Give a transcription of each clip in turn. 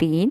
3।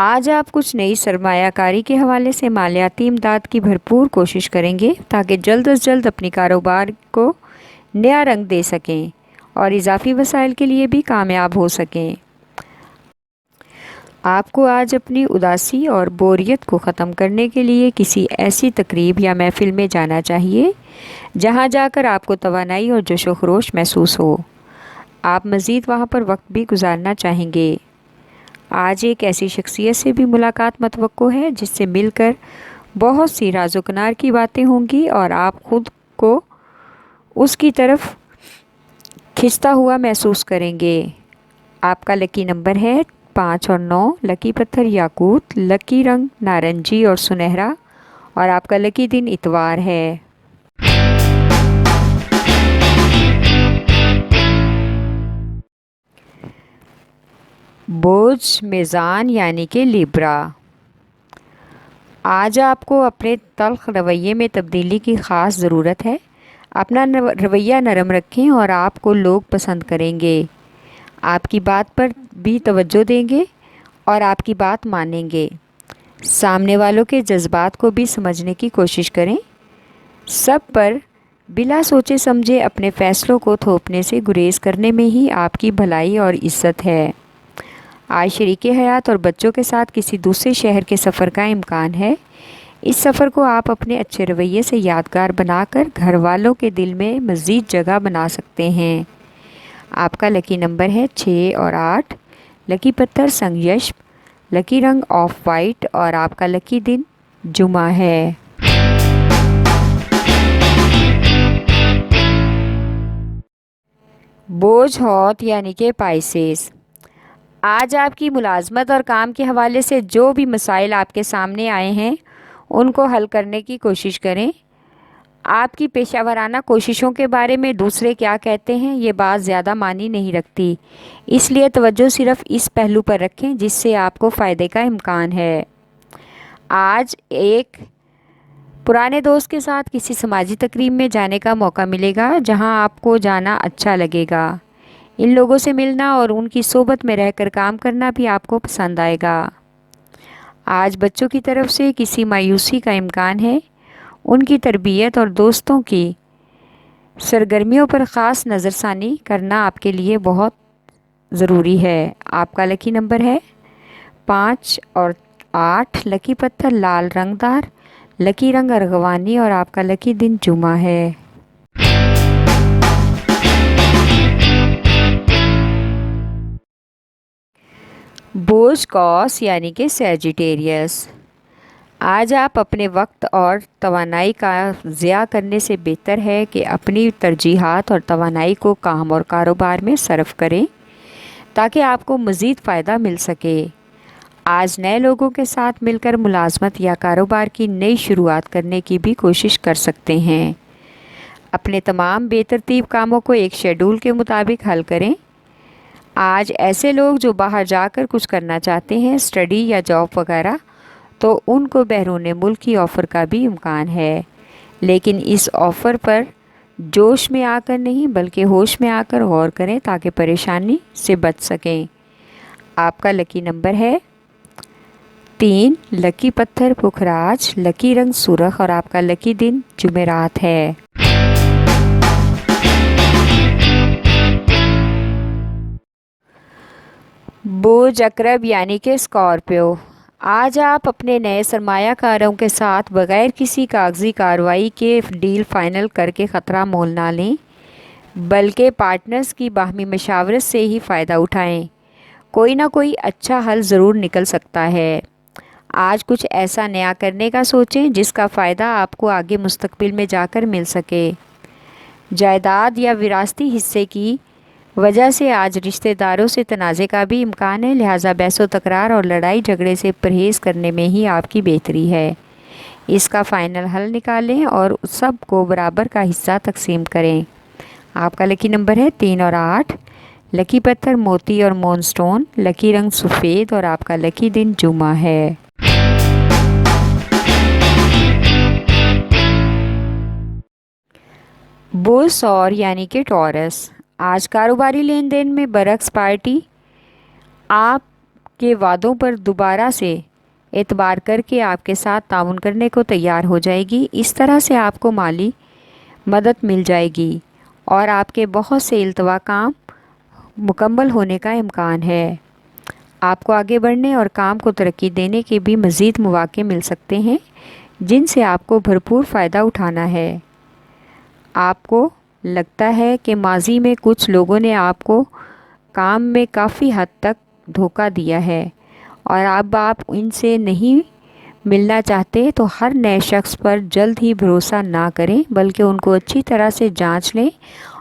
آج آپ کچھ نئی سرمایہ کاری کے حوالے سے مالیاتی امداد کی بھرپور کوشش کریں گے تاکہ جلد از جلد اپنی کاروبار کو نیا رنگ دے سکیں اور اضافی وسائل کے لیے بھی کامیاب ہو سکیں۔ آپ کو آج اپنی اداسی اور بوریت کو ختم کرنے کے لیے کسی ایسی تقریب یا محفل میں جانا چاہیے جہاں جا کر آپ کو توانائی اور جوش و خروش محسوس ہو۔ آپ مزید وہاں پر وقت بھی گزارنا چاہیں گے۔ آج ایک ایسی شخصیت سے بھی ملاقات متوقع ہے جس سے مل کر بہت سی راز و کنار کی باتیں ہوں گی اور آپ خود کو اس کی طرف کھنچتا ہوا محسوس کریں گے۔ آپ کا لکی نمبر ہے 5 اور 9، لکی پتھر یاقوت، لکی رنگ نارنجی اور سنہرا، اور آپ کا لکی دن اتوار ہے۔ بوجھ میزان یعنی کہ لیبرا، آج آپ کو اپنے تلخ رویے میں تبدیلی کی خاص ضرورت ہے۔ اپنا رویہ نرم رکھیں اور آپ کو لوگ پسند کریں گے، آپ کی بات پر بھی توجہ دیں گے اور آپ کی بات مانیں گے۔ سامنے والوں کے جذبات کو بھی سمجھنے کی کوشش کریں۔ سب پر بلا سوچے سمجھے اپنے فیصلوں کو تھوپنے سے گریز کرنے میں ہی آپ کی بھلائی اور عزت ہے۔ آج شریک حیات اور بچوں کے ساتھ کسی دوسرے شہر کے سفر کا امکان ہے۔ اس سفر کو آپ اپنے اچھے رویے سے یادگار بنا کر گھر والوں کے دل میں مزید جگہ بنا سکتے ہیں۔ آپ کا لکی نمبر ہے 6 اور 8، لکی پتھر سنگیشم، لکی رنگ آف وائٹ، اور آپ کا لکی دن جمعہ ہے۔ بوجھ ہوت یعنی کہ پائسیس، آج آپ کی ملازمت اور کام کے حوالے سے جو بھی مسائل آپ کے سامنے آئے ہیں ان کو حل کرنے کی کوشش کریں۔ آپ کی پیشہ ورانہ کوششوں کے بارے میں دوسرے کیا کہتے ہیں یہ بات زیادہ معنی نہیں رکھتی، اس لیے توجہ صرف اس پہلو پر رکھیں جس سے آپ کو فائدے کا امکان ہے۔ آج ایک پرانے دوست کے ساتھ کسی سماجی تقریب میں جانے کا موقع ملے گا جہاں آپ کو جانا اچھا لگے گا۔ ان لوگوں سے ملنا اور ان کی صحبت میں رہ کر کام کرنا بھی آپ کو پسند آئے گا۔ آج بچوں کی طرف سے کسی مایوسی کا امکان ہے، ان کی تربیت اور دوستوں کی سرگرمیوں پر خاص نظر ثانی کرنا آپ کے لیے بہت ضروری ہے۔ آپ کا لکی نمبر ہے 5 اور 8، لکی پتھر لال رنگ دار، لکی رنگ ارغوانی، اور آپ کا لکی دن جمعہ ہے۔ بوجھ قوس یعنی کہ سیجیٹیریس، آج آپ اپنے وقت اور توانائی کا ضیاع کرنے سے بہتر ہے کہ اپنی ترجیحات اور توانائی کو کام اور کاروبار میں صرف کریں تاکہ آپ کو مزید فائدہ مل سکے۔ آج نئے لوگوں کے ساتھ مل کر ملازمت یا کاروبار کی نئی شروعات کرنے کی بھی کوشش کر سکتے ہیں۔ اپنے تمام بے ترتیب کاموں کو ایک شیڈول کے مطابق حل کریں۔ آج ایسے لوگ جو باہر جا کر کچھ کرنا چاہتے ہیں، اسٹڈی یا جاب وغیرہ، تو ان کو بیرون ملک کی آفر کا بھی امکان ہے، لیکن اس آفر پر جوش میں آ کر نہیں بلکہ ہوش میں آ کر غور کریں تاکہ پریشانی سے بچ سکیں۔ آپ کا لکی نمبر ہے 3، لکی پتھر پکھراج، لکی رنگ سرخ، اور آپ کا لکی دن جمعرات ہے۔ بوجھ عقرب یعنی کہ اسکارپیو، آج آپ اپنے نئے سرمایہ کاروں کے ساتھ بغیر کسی کاغذی کارروائی کے ڈیل فائنل کر کے خطرہ مول نہ لیں بلکہ پارٹنرز کی باہمی مشاورت سے ہی فائدہ اٹھائیں۔ کوئی نہ کوئی اچھا حل ضرور نکل سکتا ہے۔ آج کچھ ایسا نیا کرنے کا سوچیں جس کا فائدہ آپ کو آگے مستقبل میں جا کر مل سکے۔ جائیداد یا وراثتی حصے کی وجہ سے آج رشتہ داروں سے تنازع کا بھی امکان ہے، لہٰذا بحث و تکرار اور لڑائی جھگڑے سے پرہیز کرنے میں ہی آپ کی بہتری ہے۔ اس کا فائنل حل نکالیں اور سب کو برابر کا حصہ تقسیم کریں۔ آپ کا لکی نمبر ہے 3 اور 8، لکی پتھر موتی اور مون سٹون، لکی رنگ سفید، اور آپ کا لکی دن جمعہ ہے۔ بوجھ سور یعنی کہ ٹورس، آج کاروباری لین دین میں برعکس پارٹی آپ کے وعدوں پر دوبارہ سے اعتبار کر کے آپ کے ساتھ تعاون کرنے کو تیار ہو جائے گی۔ اس طرح سے آپ کو مالی مدد مل جائے گی اور آپ کے بہت سے التوا کام مکمل ہونے کا امکان ہے۔ آپ کو آگے بڑھنے اور کام کو ترقی دینے کے بھی مزید مواقع مل سکتے ہیں جن سے آپ کو بھرپور فائدہ اٹھانا ہے۔ آپ کو لگتا ہے کہ ماضی میں کچھ لوگوں نے آپ کو کام میں کافی حد تک دھوکہ دیا ہے اور اب آپ ان سے نہیں ملنا چاہتے، تو ہر نئے شخص پر جلد ہی بھروسہ نہ کریں بلکہ ان کو اچھی طرح سے جانچ لیں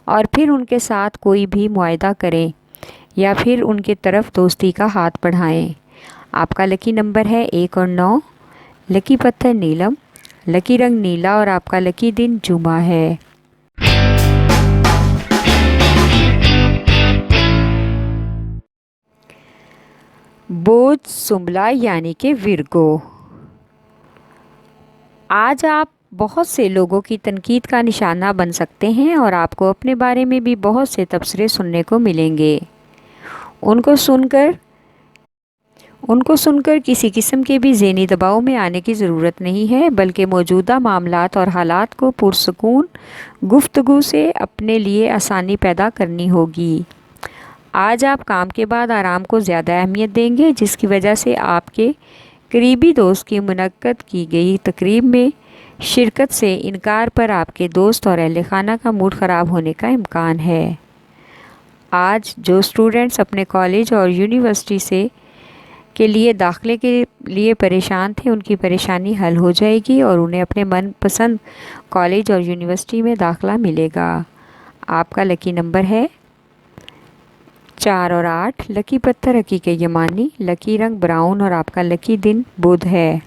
اور پھر ان کے ساتھ کوئی بھی معاہدہ کریں یا پھر ان کی طرف دوستی کا ہاتھ بڑھائیں۔ آپ کا لکی نمبر ہے 1 اور 9، لکی پتھر نیلم، لکی رنگ نیلا اور آپ کا لکی دن جمعہ ہے۔ بوجھ سنبھلا یعنی کہ ورگو، آج آپ بہت سے لوگوں کی تنقید کا نشانہ بن سکتے ہیں اور آپ کو اپنے بارے میں بھی بہت سے تبصرے سننے کو ملیں گے۔ ان کو سن کر کسی قسم کے بھی ذہنی دباؤ میں آنے کی ضرورت نہیں ہے، بلکہ موجودہ معاملات اور حالات کو پرسکون گفتگو سے اپنے لیے آسانی پیدا کرنی ہوگی۔ آج آپ کام کے بعد آرام کو زیادہ اہمیت دیں گے، جس کی وجہ سے آپ کے قریبی دوست کی منعقد کی گئی تقریب میں شرکت سے انکار پر آپ کے دوست اور اہل خانہ کا موڈ خراب ہونے کا امکان ہے۔ آج جو اسٹوڈنٹس اپنے کالج اور یونیورسٹی کے لیے داخلے کے لیے پریشان تھے، ان کی پریشانی حل ہو جائے گی اور انہیں اپنے من پسند کالج اور یونیورسٹی میں داخلہ ملے گا۔ آپ کا لکی نمبر ہے 4 اور 8، لکی پتھر حقیقی یمانی، لکی رنگ براؤن اور آپ کا لکی دن بدھ ہے۔